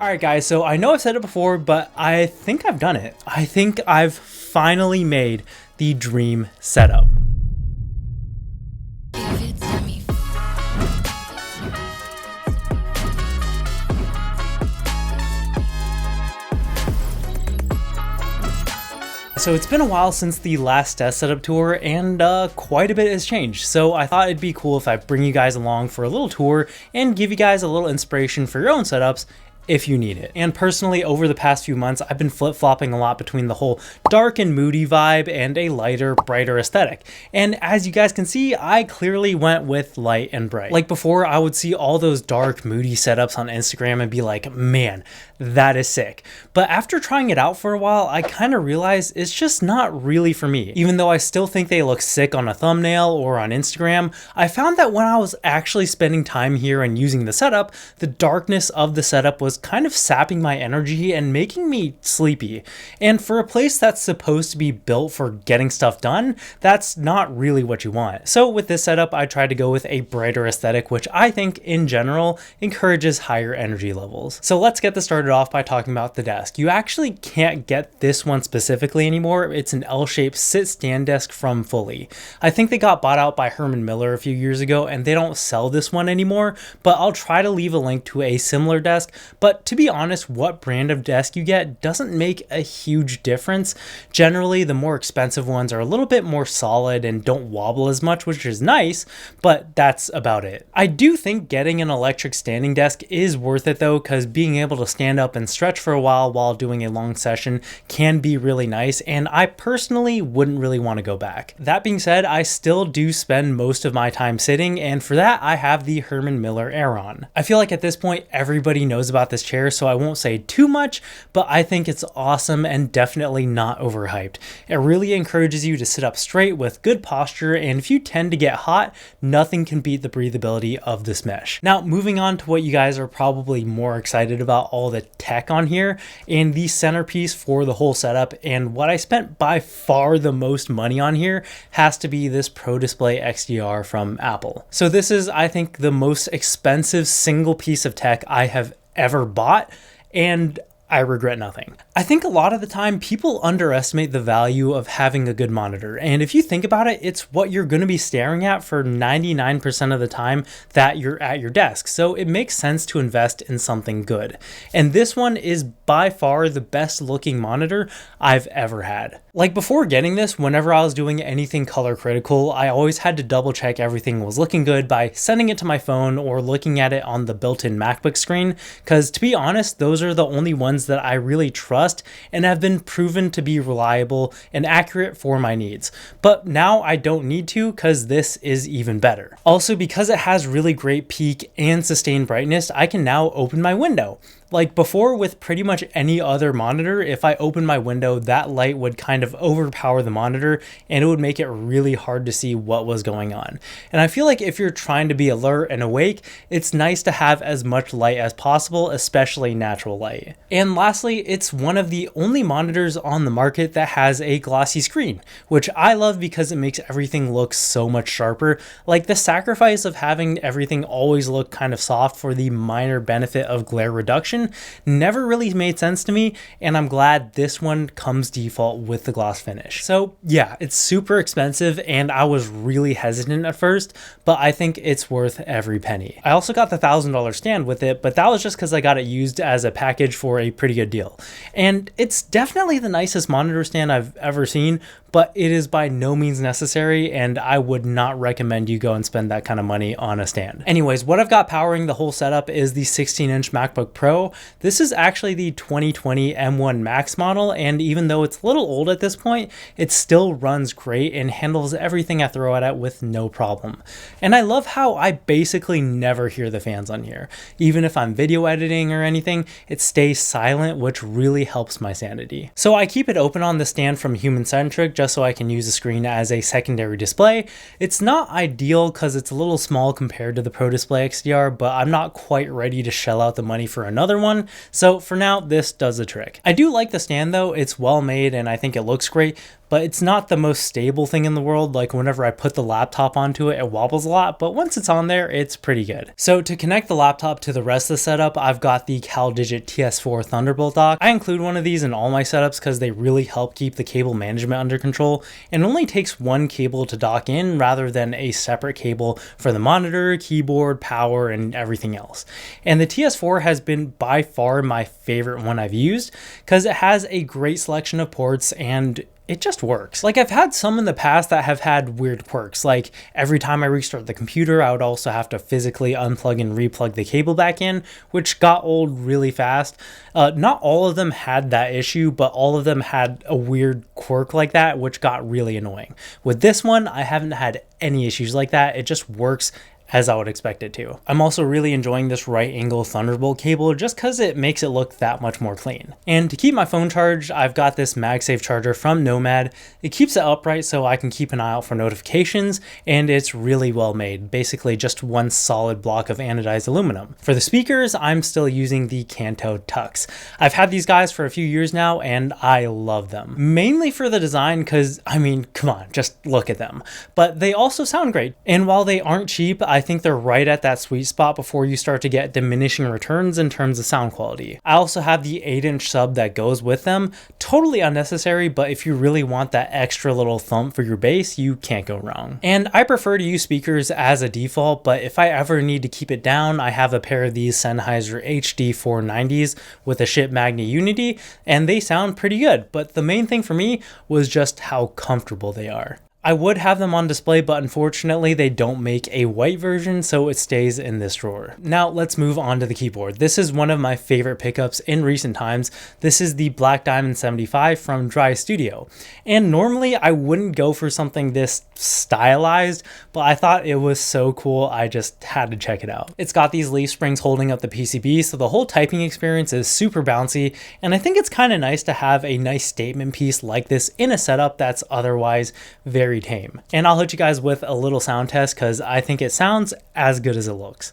Alright guys, so I know I've said it before, but I think I've done it. I think I've finally made the dream setup. So it's been a while since the last desk setup tour, and quite a bit has changed. So I thought it'd be cool if I bring you guys along for a little tour and give you guys a little inspiration for your own setups if you need it. And personally, over the past few months, I've been flip-flopping a lot between the whole dark and moody vibe and a lighter, brighter aesthetic. And as you guys can see, I clearly went with light and bright. Like before, I would see all those dark, moody setups on Instagram and be like, man, that is sick. But after trying it out for a while, I kind of realized it's just not really for me. Even though I still think they look sick on a thumbnail or on Instagram, I found that when I was actually spending time here and using the setup, the darkness of the setup was kind of sapping my energy and making me sleepy. And for a place that's supposed to be built for getting stuff done, that's not really what you want. So with this setup, I tried to go with a brighter aesthetic, which I think in general encourages higher energy levels. So let's get this started off by talking about the desk. You actually can't get this one specifically anymore. It's an L-shaped sit-stand desk from Fully. I think they got bought out by Herman Miller a few years ago and they don't sell this one anymore, but I'll try to leave a link to a similar desk. But to be honest, what brand of desk you get doesn't make a huge difference. Generally, the more expensive ones are a little bit more solid and don't wobble as much, which is nice, but that's about it. I do think getting an electric standing desk is worth it though, because being able to stand up and stretch for a while doing a long session can be really nice, and I personally wouldn't really want to go back. That being said, I still do spend most of my time sitting, and for that I have the Herman Miller Aeron. I feel like at this point everybody knows about this chair, so I won't say too much, but I think it's awesome and definitely not overhyped. It really encourages you to sit up straight with good posture, and if you tend to get hot, nothing can beat the breathability of this mesh. Now, moving on to what you guys are probably more excited about, all the tech on here, and the centerpiece for the whole setup, and what I spent by far the most money on here has to be this Pro Display XDR from Apple. So this is, I think, the most expensive single piece of tech I have ever bought, and I regret nothing. I think a lot of the time people underestimate the value of having a good monitor, and if you think about it, it's what you're going to be staring at for 99% of the time that you're at your desk, so it makes sense to invest in something good. And this one is by far the best looking monitor I've ever had. Like before getting this, whenever I was doing anything color critical, I always had to double check everything was looking good by sending it to my phone or looking at it on the built-in MacBook screen, because to be honest, those are the only ones that I really trust and have been proven to be reliable and accurate for my needs. But now I don't need to, because this is even better. Also, because it has really great peak and sustained brightness, I can now open my window. Like before, with pretty much any other monitor, if I opened my window, that light would kind of overpower the monitor and it would make it really hard to see what was going on. And I feel like if you're trying to be alert and awake, it's nice to have as much light as possible, especially natural light. And lastly, it's one of the only monitors on the market that has a glossy screen, which I love because it makes everything look so much sharper. Like the sacrifice of having everything always look kind of soft for the minor benefit of glare reduction never really made sense to me, and I'm glad this one comes default with the gloss finish. So yeah, it's super expensive and I was really hesitant at first, but I think it's worth every penny. I also got the $1,000 stand with it, but that was just because I got it used as a package for a pretty good deal. And it's definitely the nicest monitor stand I've ever seen, but it is by no means necessary, and I would not recommend you go and spend that kind of money on a stand. Anyways, what I've got powering the whole setup is the 16-inch MacBook Pro. This is actually the 2020 M1 Max model, and even though it's a little old at this point, it still runs great and handles everything I throw at it with no problem. And I love how I basically never hear the fans on here. Even if I'm video editing or anything, it stays silent, which really helps my sanity. So I keep it open on the stand from Human Centric just so I can use the screen as a secondary display. It's not ideal because it's a little small compared to the Pro Display XDR, but I'm not quite ready to shell out the money for another one, so for now this does the trick. I do like the stand though, it's well made and I think it looks great, but it's not the most stable thing in the world. Like whenever I put the laptop onto it, it wobbles a lot, but once it's on there, it's pretty good. So to connect the laptop to the rest of the setup, I've got the CalDigit TS4 Thunderbolt dock. I include one of these in all my setups because they really help keep the cable management under control, and it only takes one cable to dock in rather than a separate cable for the monitor, keyboard, power, and everything else. And the TS4 has been by far my favorite one I've used because it has a great selection of ports and it just works. Like I've had some in the past that have had weird quirks. Like every time I restart the computer, I would also have to physically unplug and replug the cable back in, which got old really fast. Not all of them had that issue, but all of them had a weird quirk like that, which got really annoying. With this one, I haven't had any issues like that. It just works as I would expect it to. I'm also really enjoying this right angle Thunderbolt cable just because it makes it look that much more clean. And to keep my phone charged, I've got this Magsafe Charger from Nomad. It keeps it upright so I can keep an eye out for notifications, and it's really well made. Basically just one solid block of anodized aluminum. For the speakers, I'm still using the Kanto Tux. I've had these guys for a few years now and I love them. Mainly for the design because, I mean, come on, just look at them. But they also sound great. And while they aren't cheap, I think they're right at that sweet spot before you start to get diminishing returns in terms of sound quality. I also have the 8-inch sub that goes with them. Totally unnecessary, but if you really want that extra little thump for your bass, you can't go wrong. And I prefer to use speakers as a default, but if I ever need to keep it down, I have a pair of these Sennheiser HD 490s with a Ship Magnet Unity, and they sound pretty good. But the main thing for me was just how comfortable they are. I would have them on display, but unfortunately they don't make a white version, so it stays in this drawer. Now let's move on to the keyboard. This is one of my favorite pickups in recent times. This is the Black Diamond 75 from Dry Studio. And normally I wouldn't go for something this stylized, but I thought it was so cool I just had to check it out. It's got these leaf springs holding up the PCB, so the whole typing experience is super bouncy, and I think it's kind of nice to have a nice statement piece like this in a setup that's otherwise very tame. And I'll hit you guys with a little sound test because I think it sounds as good as it looks.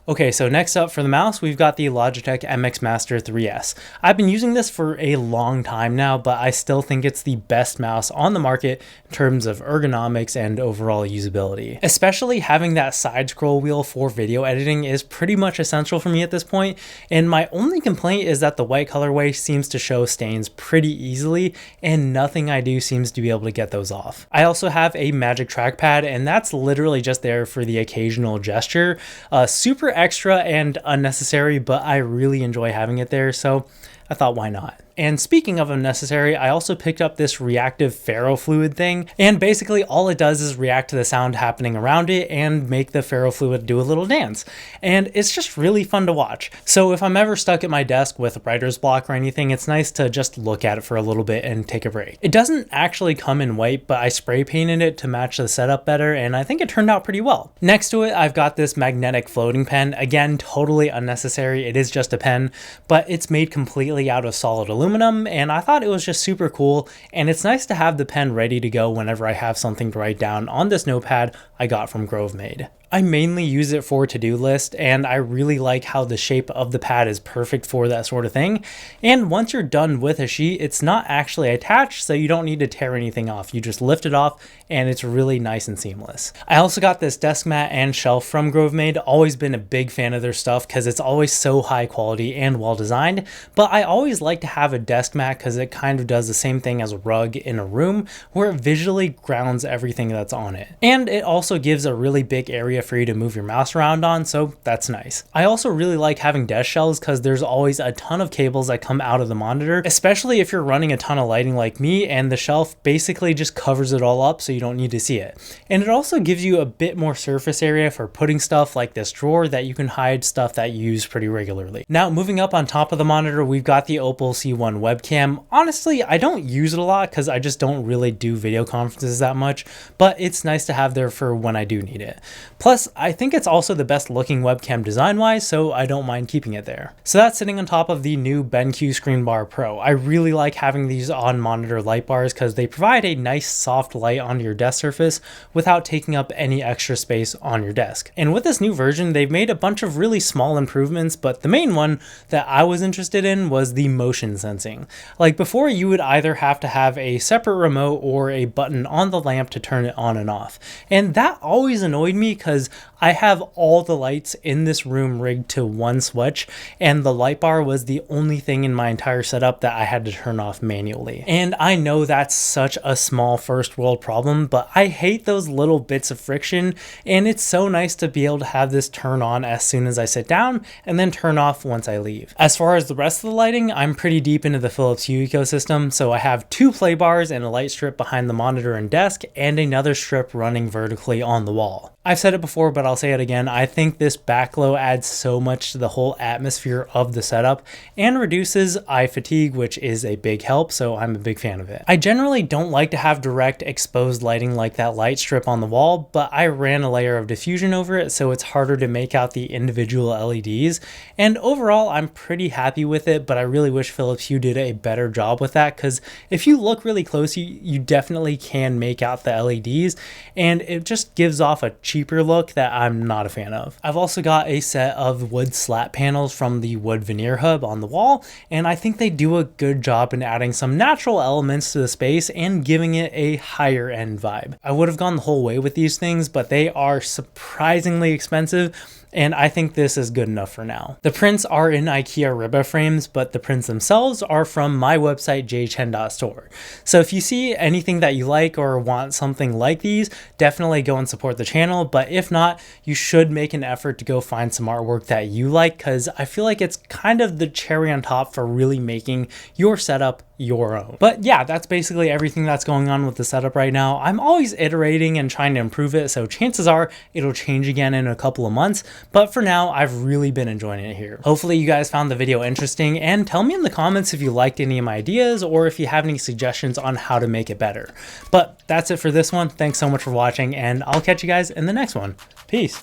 Okay, so next up for the mouse, we've got the Logitech MX Master 3S. I've been using this for a long time now, but I still think it's the best mouse on the market in terms of ergonomics and overall usability. Especially having that side scroll wheel for video editing is pretty much essential for me at this point, and my only complaint is that the white colorway seems to show stains pretty easily, and nothing I do seems to be able to get those off. I also have a Magic Trackpad, and that's literally just there for the occasional gesture. Super extra and unnecessary, but I really enjoy having it there, so I thought, why not? And speaking of unnecessary, I also picked up this reactive ferrofluid thing, and basically all it does is react to the sound happening around it and make the ferrofluid do a little dance. And it's just really fun to watch. So if I'm ever stuck at my desk with writer's block or anything, it's nice to just look at it for a little bit and take a break. It doesn't actually come in white, but I spray painted it to match the setup better, and I think it turned out pretty well. Next to it, I've got this magnetic floating pen. Again, totally unnecessary. It is just a pen, but it's made completely out of solid aluminum, and I thought it was just super cool, and it's nice to have the pen ready to go whenever I have something to write down on this notepad I got from GroveMade. I mainly use it for to-do list, and I really like how the shape of the pad is perfect for that sort of thing. And once you're done with a sheet, it's not actually attached, so you don't need to tear anything off. You just lift it off, and it's really nice and seamless. I also got this desk mat and shelf from GroveMade. Always been a big fan of their stuff because it's always so high quality and well designed, but I always like to have a desk mat because it kind of does the same thing as a rug in a room where it visually grounds everything that's on it. And it also gives a really big area for you to move your mouse around on, so that's nice. I also really like having desk shelves because there's always a ton of cables that come out of the monitor, especially if you're running a ton of lighting like me, and the shelf basically just covers it all up so you don't need to see it. And it also gives you a bit more surface area for putting stuff like this drawer that you can hide stuff that you use pretty regularly. Now, moving up on top of the monitor, we've got the Opal C1 webcam. Honestly, I don't use it a lot because I just don't really do video conferences that much, but it's nice to have there for when I do need it. Plus, Plus, I think it's also the best looking webcam design-wise, so I don't mind keeping it there. So that's sitting on top of the new BenQ Screen Bar Pro. I really like having these on-monitor light bars because they provide a nice soft light onto your desk surface without taking up any extra space on your desk. And with this new version, they've made a bunch of really small improvements, but the main one that I was interested in was the motion sensing. Like before, you would either have to have a separate remote or a button on the lamp to turn it on and off. And that always annoyed me because I have all the lights in this room rigged to one switch, and the light bar was the only thing in my entire setup that I had to turn off manually. And I know that's such a small first world problem, but I hate those little bits of friction, and it's so nice to be able to have this turn on as soon as I sit down and then turn off once I leave. As far as the rest of the lighting, I'm pretty deep into the Philips Hue ecosystem, so I have 2 play bars and a light strip behind the monitor and desk, and another strip running vertically on the wall. I've said it before, but I'll say it again. I think this backglow adds so much to the whole atmosphere of the setup and reduces eye fatigue, which is a big help, so I'm a big fan of it. I generally don't like to have direct exposed lighting like that light strip on the wall, but I ran a layer of diffusion over it, so it's harder to make out the individual LEDs. And overall, I'm pretty happy with it, but I really wish Philips Hue did a better job with that, because if you look really close, you definitely can make out the LEDs, and it just gives off a cheaper look that I'm not a fan of. I've also got a set of wood slat panels from the wood veneer hub on the wall, and I think they do a good job in adding some natural elements to the space and giving it a higher end vibe. I would have gone the whole way with these things, but they are surprisingly expensive, and I think this is good enough for now. The prints are in IKEA Riba frames, but the prints themselves are from my website jchen.store. So if you see anything that you like or want something like these, definitely go and support the channel, but if not, you should make an effort to go find some artwork that you like, because I feel like it's kind of the cherry on top for really making your setup your own. But yeah, that's basically everything that's going on with the setup right now. I'm always iterating and trying to improve it, so chances are it'll change again in a couple of months, but for now, I've really been enjoying it here. Hopefully you guys found the video interesting, and tell me in the comments if you liked any of my ideas or if you have any suggestions on how to make it better. But that's it for this one. Thanks so much for watching, and I'll catch you guys in the next one. Peace.